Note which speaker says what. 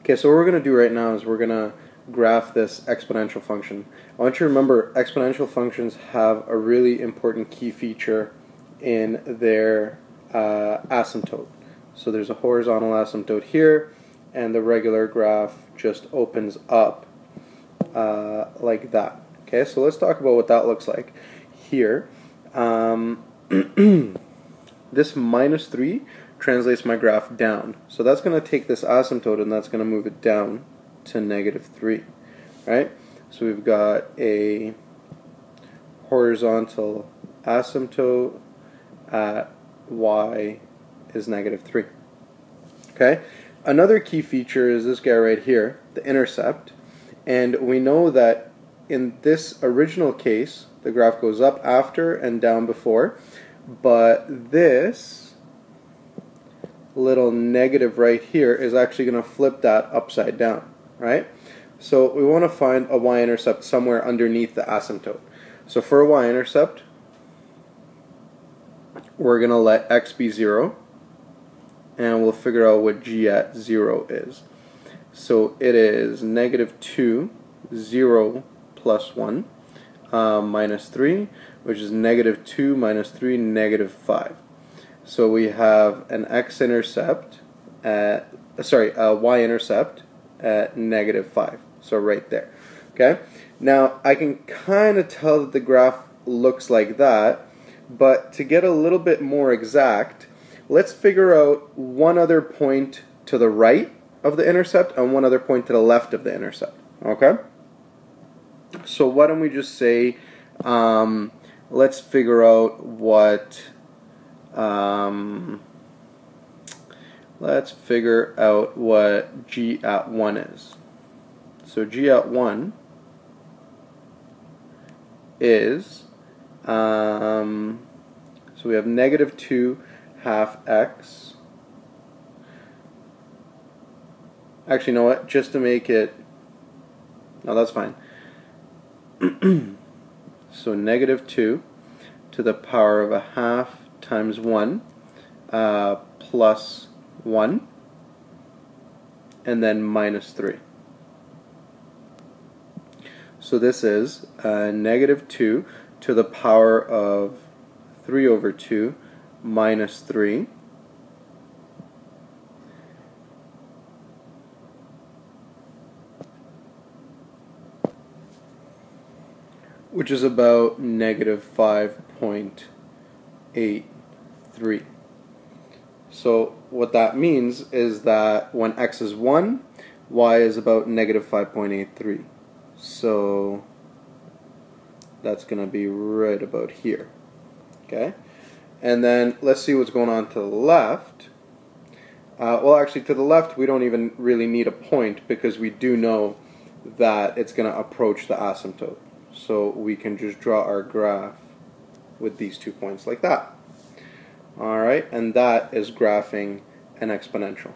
Speaker 1: Okay, so what we're going to do right now is we're going to graph this exponential function. I want you to remember exponential functions have a really important key feature in their asymptote. So there's a horizontal asymptote here, and the regular graph just opens up like that. Okay, so let's talk about what that looks like. Here, this minus 3 translates my graph down. So that's going to take this asymptote and that's going to move it down to -3. Right? So we've got a horizontal asymptote at y is -3. Okay? Another key feature is this guy right here, the intercept. And we know that in this original case, the graph goes up after and down before, but this little negative right here is actually going to flip that upside down, right? So we want to find a y-intercept somewhere underneath the asymptote. So for a y-intercept, we're going to let x be 0, and we'll figure out what g at 0 is. So it is -2, 0 plus 1, minus 3, which is -2 minus 3, -5. So we have an x-intercept at, a y-intercept at -5. So right there. Okay? Now I can kind of tell that the graph looks like that, but to get a little bit more exact, let's figure out one other point to the right of the intercept and one other point to the left of the intercept. Okay? So why don't we just say, let's figure out what g at 1 is. So g at 1 is, so we have -2 half x. Actually, you know what? Just to make it, no, that's fine. So -2 to the power of a half times 1 plus 1, and then -3. So this is -2 to the power of 3/2 minus 3, which is about -5.83. So what that means is that when x is 1, y is about -5.83. So that's going to be right about here. Okay? And then let's see what's going on to the left. Well, actually, to the left, we don't even really need a point because we do know that it's going to approach the asymptote. So we can just draw our graph with these 2 points like that. Alright, and that is graphing an exponential.